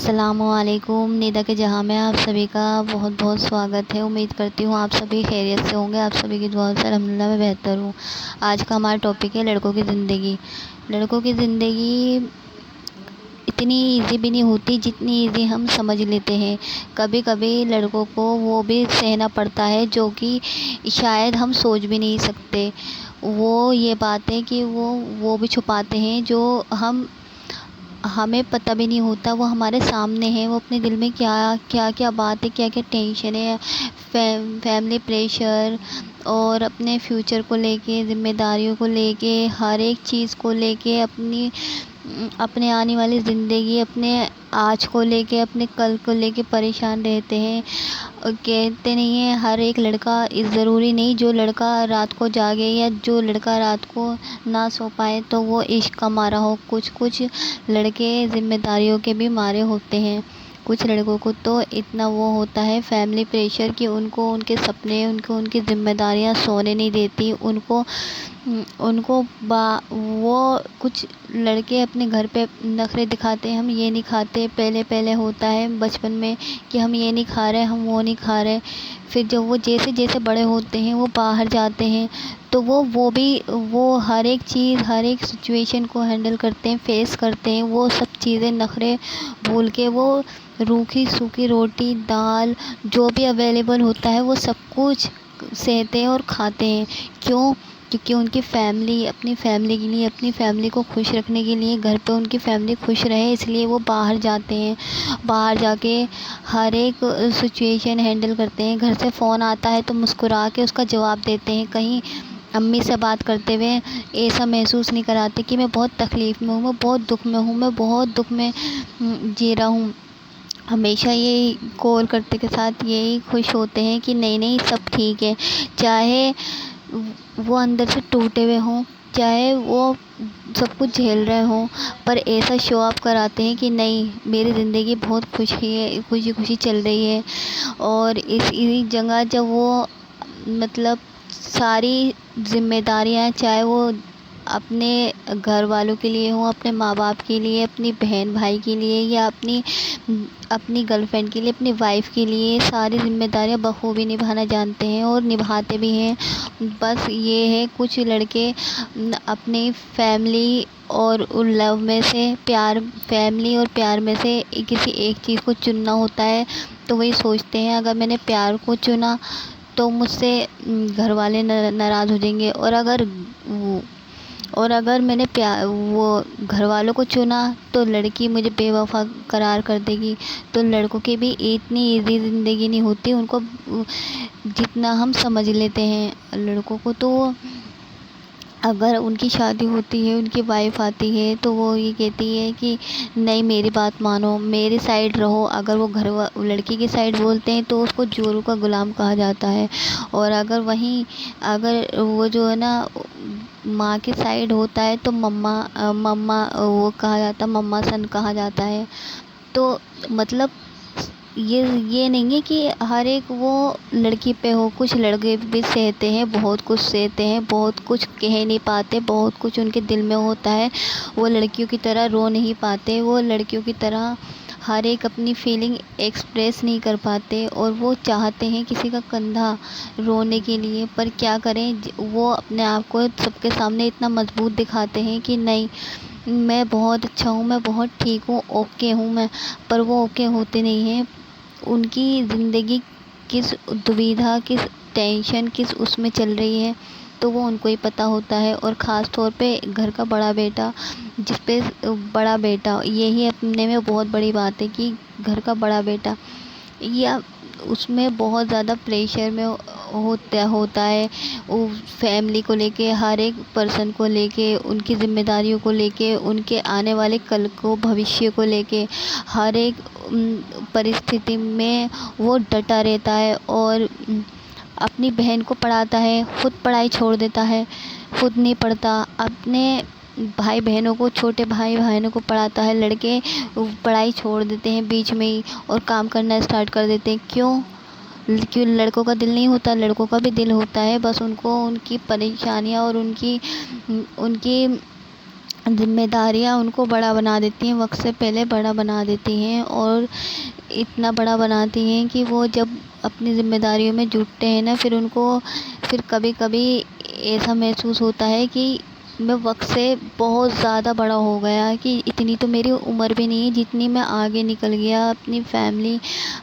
السلام علیکم۔ نیدا کے جہاں میں آپ سبھی کا بہت بہت سواگت ہے۔ امید کرتی ہوں آپ سبھی خیریت سے ہوں گے۔ آپ سبھی کی دعاؤں سے الحمدللہ میں بہتر ہوں۔ آج کا ہمارا ٹاپک ہے لڑکوں کی زندگی۔ لڑکوں کی زندگی اتنی ایزی بھی نہیں ہوتی جتنی ایزی ہم سمجھ لیتے ہیں۔ کبھی کبھی لڑکوں کو وہ بھی سہنا پڑتا ہے جو کہ شاید ہم سوچ بھی نہیں سکتے۔ وہ یہ باتیں کہ وہ بھی چھپاتے ہیں جو ہمیں پتہ بھی نہیں ہوتا، وہ ہمارے سامنے ہیں۔ وہ اپنے دل میں کیا بات ہے، کیا ٹینشن ہے، فیملی پریشر اور اپنے فیوچر کو لے کے، ذمہ داریوں کو لے کے، ہر ایک چیز کو لے کے، اپنے آنے والی زندگی، اپنے آج کو لے کے، اپنے کل کو لے کے پریشان رہتے ہیں۔ کہتے نہیں ہیں ہر ایک لڑکا ضروری نہیں جو لڑکا رات کو جاگے یا جو لڑکا رات کو نہ سو پائے تو وہ عشق کا مارا ہو۔ کچھ لڑکے ذمہ داریوں کے بھی مارے ہوتے ہیں۔ کچھ لڑکوں کو تو اتنا وہ ہوتا ہے فیملی پریشر کہ ان کو ان کے سپنے، ان کی ذمہ داریاں سونے نہیں دیتی۔ وہ کچھ لڑکے اپنے گھر پہ نخرے دکھاتے ہیں، ہم یہ نہیں کھاتے۔ پہلے ہوتا ہے بچپن میں کہ ہم یہ نہیں کھا رہے، ہم وہ نہیں کھا رہے۔ پھر جب وہ جیسے بڑے ہوتے ہیں، وہ باہر جاتے ہیں تو وہ ہر ایک چیز، ہر ایک سچویشن کو ہینڈل کرتے ہیں، فیس کرتے ہیں۔ وہ سب چیزیں، نخرے بھول کے وہ روکھی سوکھی روٹی، دال جو بھی اویلیبل ہوتا ہے وہ سب کچھ سہتے ہیں اور کھاتے ہیں۔ کیونکہ ان کی فیملی، اپنی فیملی کے لیے، اپنی فیملی کو خوش رکھنے کے لیے، گھر پہ ان کی فیملی خوش رہے اس لیے وہ باہر جاتے ہیں۔ باہر جا کے ہر ایک سچویشن ہینڈل کرتے ہیں۔ گھر سے فون آتا ہے تو مسکرا کے اس کا جواب دیتے ہیں۔ کہیں امی سے بات کرتے ہوئے ایسا محسوس نہیں کراتے کہ میں بہت تکلیف میں ہوں، میں بہت دکھ میں ہوں، میں بہت دکھ میں جی رہا ہوں۔ ہمیشہ یہی کال کرتے کے ساتھ یہی خوش ہوتے ہیں کہ نہیں سب ٹھیک ہے، چاہے وہ اندر سے ٹوٹے ہوئے ہوں، چاہے وہ سب کچھ جھیل رہے ہوں، پر ایسا شو آف کراتے ہیں کہ نہیں میری زندگی بہت خوشی چل رہی ہے۔ اور اسی جگہ جب وہ مطلب ساری ذمہ داریاں، چاہے وہ اپنے گھر والوں کے لیے ہوں، اپنے ماں باپ کے لیے، اپنی بہن بھائی کے لیے یا اپنی گرل فرینڈ کے لیے، اپنی وائف کے لیے، ساری ذمہ داریاں بخوبی نبھانا جانتے ہیں اور نبھاتے بھی ہیں۔ بس یہ ہے کچھ لڑکے اپنی فیملی اور لو میں سے فیملی اور پیار میں سے کسی ایک چیز کو چننا ہوتا ہے تو وہی سوچتے ہیں اگر میں نے پیار کو چنا تو مجھ سے گھر والے ناراض ہو جائیں گے، اور اگر میں نے وہ گھر والوں کو چنا تو لڑکی مجھے بے وفا قرار کر دے گی۔ تو لڑکوں کی بھی اتنی ایزی زندگی نہیں ہوتی ان کو جتنا ہم سمجھ لیتے ہیں۔ لڑکوں کو تو اگر ان کی شادی ہوتی ہے، ان کی وائف آتی ہے تو وہ یہ کہتی ہے کہ نہیں میری بات مانو، میری سائیڈ رہو۔ اگر وہ لڑکی کی سائیڈ بولتے ہیں تو اس کو جوروں کا غلام کہا جاتا ہے، اور اگر وہ جو ہے نا ماں کی سائیڈ ہوتا ہے تو مما وہ کہا جاتا ہے، مما سن کہا جاتا ہے۔ تو مطلب یہ نہیں ہے کہ ہر ایک وہ لڑکی پہ ہو، کچھ لڑکے بھی سہتے ہیں، بہت کچھ سہتے ہیں، بہت کچھ کہہ نہیں پاتے، بہت کچھ ان کے دل میں ہوتا ہے، وہ لڑکیوں کی طرح رو نہیں پاتے، وہ لڑکیوں کی طرح ہر ایک اپنی فیلنگ ایکسپریس نہیں کر پاتے، اور وہ چاہتے ہیں کسی کا کندھا رونے کے لیے، پر کیا کریں وہ اپنے آپ کو سب کے سامنے اتنا مضبوط دکھاتے ہیں کہ نہیں میں بہت اچھا ہوں، میں بہت ٹھیک ہوں، اوکے ہوں میں، پر وہ اوکے ہوتے نہیں ہیں۔ ان کی زندگی کس دویدھا، کس ٹینشن، کس اس میں چل رہی ہے تو وہ ان کو ہی پتہ ہوتا ہے۔ اور خاص طور پہ گھر کا بڑا بیٹا، جس پہ بڑا بیٹا، یہی اپنے میں بہت بڑی بات ہے کہ گھر کا بڑا بیٹا یا اس میں بہت زیادہ پریشر میں ہوتا ہے، فیملی کو لے کے، ہر ایک پرسن کو لے کے، ان کی ذمہ داریوں کو لے کے، ان کے آنے والے کل کو، بھوشیہ کو لے کے، ہر ایک پرستھتی میں وہ ڈٹا رہتا ہے اور اپنی بہن کو پڑھاتا ہے، خود پڑھائی چھوڑ دیتا ہے، خود نہیں پڑھتا، اپنے بھائی بہنوں کو، چھوٹے بھائی بہنوں کو پڑھاتا ہے۔ لڑکے پڑھائی چھوڑ دیتے ہیں بیچ میں ہی اور کام کرنا اسٹارٹ کر دیتے ہیں۔ کیوں لڑکوں کا دل نہیں ہوتا؟ لڑکوں کا بھی دل ہوتا ہے، بس ان کو ان کی پریشانیاں اور ان کی ذمہ داریاں ان کو بڑا بنا دیتی ہیں، وقت سے پہلے بڑا بنا دیتی ہیں، اور اتنا بڑا بناتی ہیں کہ وہ جب اپنی ذمہ داریوں میں جٹتے ہیں نا، پھر کبھی کبھی ایسا محسوس ہوتا ہے کہ میں وقت سے بہت زیادہ بڑا ہو گیا، کہ اتنی تو میری عمر بھی نہیں ہے جتنی میں آگے نکل گیا اپنی فیملی،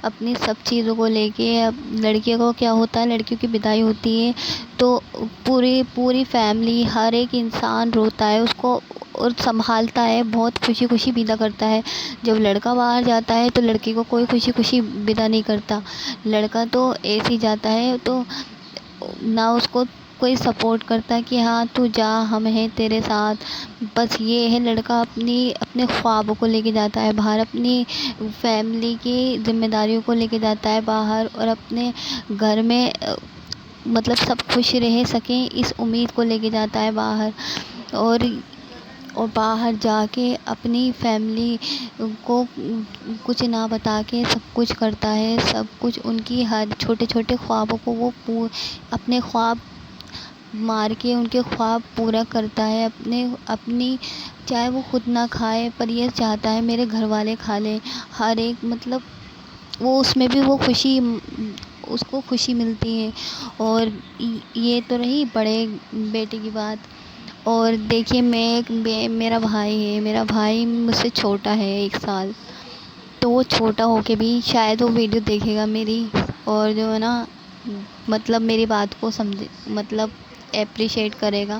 اپنی سب چیزوں کو لے کے۔ اب لڑکیوں کو کیا ہوتا ہے، لڑکیوں کی بدائی ہوتی ہے تو پوری پوری فیملی، ہر ایک انسان روتا ہے اس کو اور سنبھالتا ہے، بہت خوشی خوشی ودا کرتا ہے۔ جب لڑکا باہر جاتا ہے تو لڑکی کو کوئی خوشی خوشی ودا نہیں کرتا، لڑکا تو ایسے ہی جاتا ہے تو نہ اس کو کوئی سپورٹ کرتا کہ ہاں تو جا، ہم ہیں تیرے ساتھ۔ بس یہ ہے، لڑکا اپنے خوابوں کو لے کے جاتا ہے باہر، اپنی فیملی کی ذمہ داریوں کو لے کے جاتا ہے باہر، اور اپنے گھر میں مطلب سب خوش رہ سکیں اس امید کو لے کے جاتا ہے باہر، اور باہر جا کے اپنی فیملی کو کچھ نہ بتا کے سب کچھ کرتا ہے، سب کچھ ان کی ہر چھوٹے چھوٹے خوابوں کو وہ اپنے خواب مار کے ان کے خواب پورا کرتا ہے، اپنی چاہے وہ خود نہ کھائے پر یہ چاہتا ہے میرے گھر والے کھا لیں، ہر ایک مطلب وہ اس میں بھی وہ خوشی، اس کو خوشی ملتی ہے۔ اور یہ تو رہی بڑے بیٹے کی بات، اور دیکھیے میرا بھائی ہے، میرا بھائی مجھ سے چھوٹا ہے 1 سال، تو وہ چھوٹا ہو کے بھی شاید وہ ویڈیو دیکھے گا میری، اور جو ہے نا مطلب میری بات کو سمجھے، مطلب اپریشیٹ کرے گا۔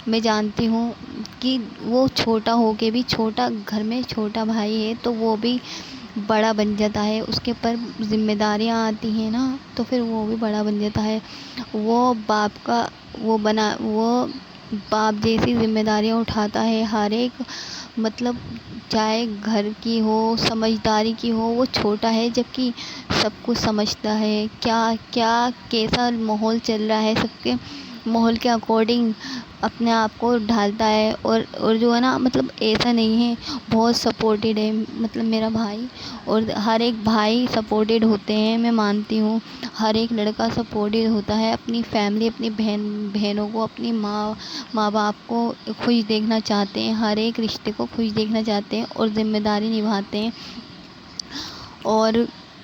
میں جانتی ہوں کہ وہ چھوٹا ہو کے بھی، گھر میں چھوٹا بھائی ہے تو وہ بھی بڑا بن جاتا ہے، اس کے اوپر ذمہ داریاں آتی ہیں نا تو پھر وہ بھی بڑا بن جاتا ہے، وہ باپ جیسی ذمہ داریاں اٹھاتا ہے ہر ایک، مطلب چاہے گھر کی ہو، سمجھداری کی ہو، وہ چھوٹا ہے جبکہ سب کچھ سمجھتا ہے، کیسا ماحول چل رہا ہے، سب کے ماحول کے اکارڈنگ اپنے آپ کو ڈھالتا ہے، اور جو ہے نا مطلب ایسا نہیں ہے، بہت سپورٹڈ ہے مطلب میرا بھائی، اور ہر ایک بھائی سپورٹڈ ہوتے ہیں، میں مانتی ہوں ہر ایک لڑکا سپورٹڈ ہوتا ہے، اپنی فیملی، اپنی بہنوں کو، اپنی ماں باپ کو خوش دیکھنا چاہتے ہیں، ہر ایک رشتے کو خوش دیکھنا چاہتے ہیں اور ذمہ داری نبھاتے ہیں۔ اور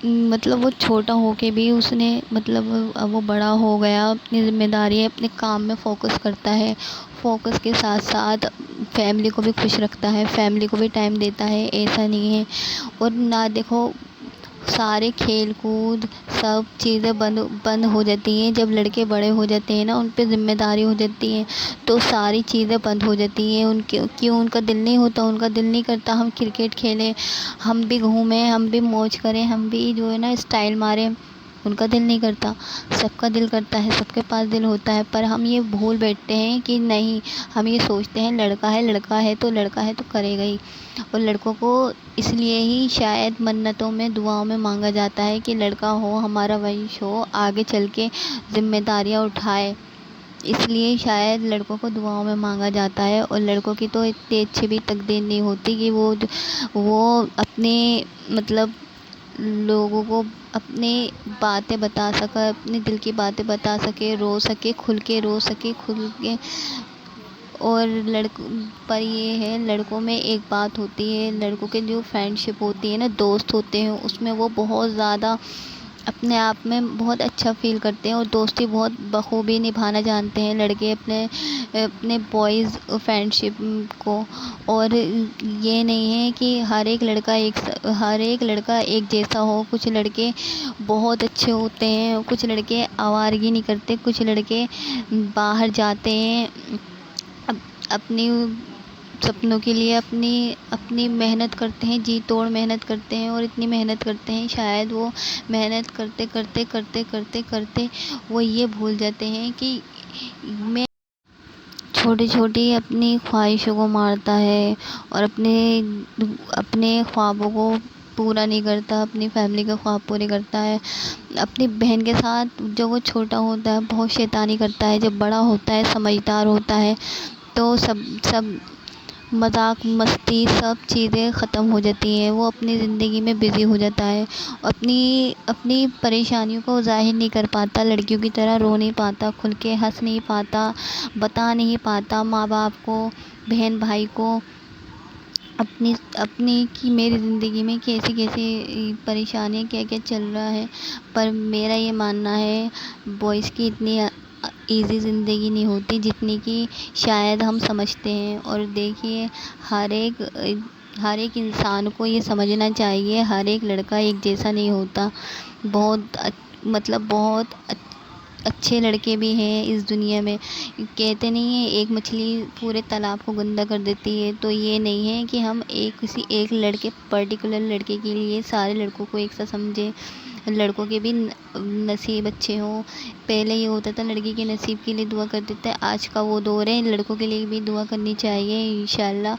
مطلب وہ چھوٹا ہو کے بھی اس نے مطلب اب وہ بڑا ہو گیا، اپنی ذمہ داری اپنے کام میں فوکس کرتا ہے، فوکس کے ساتھ ساتھ فیملی کو بھی خوش رکھتا ہے، فیملی کو بھی ٹائم دیتا ہے، ایسا نہیں ہے۔ اور نہ دیکھو سارے کھیل کود سب چیزیں بند ہو جاتی ہیں جب لڑکے بڑے ہو جاتے ہیں نا، ان پہ ذمہ داری ہو جاتی ہے تو ساری چیزیں بند ہو جاتی ہیں، ان کا دل نہیں ہوتا، ان کا دل نہیں کرتا ہم کرکٹ کھیلیں، ہم بھی گھومیں، ہم بھی موج کریں، ہم بھی جو ہے نا اسٹائل ماریں، ان کا دل نہیں کرتا، سب کا دل کرتا ہے، سب کے پاس دل ہوتا ہے، پر ہم یہ بھول بیٹھتے ہیں کہ نہیں، ہم یہ سوچتے ہیں لڑکا ہے تو کرے گا ہی، اور لڑکوں کو اس لیے ہی شاید منتوں میں دعاؤں میں مانگا جاتا ہے کہ لڑکا ہو، ہمارا ونش ہو، آگے چل کے ذمہ داریاں اٹھائے، اس لیے شاید لڑکوں کو دعاؤں میں مانگا جاتا ہے۔ اور لڑکوں کی تو اتنی اچھی بھی تقدیر نہیں ہوتی کہ وہ اپنے مطلب لوگوں کو اپنی باتیں بتا سکے، اپنے دل کی باتیں بتا سکے، رو سکے، کھل کے رو سکے، کھل کے۔ اور پر یہ ہے لڑکوں میں ایک بات ہوتی ہے، لڑکوں کے جو فرینڈ شپ ہوتی ہے نا، دوست ہوتے ہیں، اس میں وہ بہت زیادہ اپنے آپ میں بہت اچھا فیل کرتے ہیں، اور دوستی بہت بخوبی نبھانا جانتے ہیں لڑکے اپنے بوائز فرینڈ شپ کو۔ اور یہ نہیں ہے کہ ہر ایک لڑکا ایک جیسا ہو، کچھ لڑکے بہت اچھے ہوتے ہیں، کچھ لڑکے آوارگی نہیں کرتے، کچھ لڑکے باہر جاتے ہیں اپنی سپنوں کے لیے، اپنی محنت کرتے ہیں، جی توڑ محنت کرتے ہیں، اور اتنی محنت کرتے ہیں شاید وہ محنت کرتے کرتے کرتے کرتے کرتے وہ یہ بھول جاتے ہیں کہ میں چھوٹی چھوٹی اپنی خواہشوں کو مارتا ہے، اور اپنے خوابوں کو پورا نہیں کرتا، اپنی فیملی کے خواب پورے کرتا ہے، اپنی بہن کے ساتھ جب وہ چھوٹا ہوتا ہے بہت شیطانی کرتا ہے، جب بڑا ہوتا ہے سمجھدار ہوتا ہے تو سب مذاق مستی سب چیزیں ختم ہو جاتی ہیں، وہ اپنی زندگی میں بزی ہو جاتا ہے، اپنی اپنی پریشانیوں کو ظاہر نہیں کر پاتا، لڑکیوں کی طرح رو نہیں پاتا، کھل کے ہنس نہیں پاتا، بتا نہیں پاتا ماں باپ کو، بہن بھائی کو اپنی اپنی کہ میری زندگی میں کیسی کیسی پریشانیاں کیا کیا چل رہا ہے۔ پر میرا یہ ماننا ہے بوائز کی اتنی ایزی زندگی نہیں ہوتی جتنی کہ شاید ہم سمجھتے ہیں۔ اور دیکھیے ہر ایک انسان کو یہ سمجھنا چاہیے، ہر ایک لڑکا ایک جیسا نہیں ہوتا، بہت اچھے لڑکے بھی ہیں اس دنیا میں۔ کہتے نہیں ہیں ایک مچھلی پورے تالاب کو گندا کر دیتی ہے، تو یہ نہیں ہے کہ ہم کسی ایک لڑکے پرٹیکولر لڑکے کے لیے سارے لڑکوں کو ایک سا سمجھیں۔ لڑکوں کے بھی نصیب اچھے ہوں۔ پہلے یہ ہوتا تھا لڑکی کے نصیب کے لیے دعا کرتے تھے، آج کا وہ دور ہے، لڑکوں کے لیے بھی دعا کرنی چاہیے انشاءاللہ۔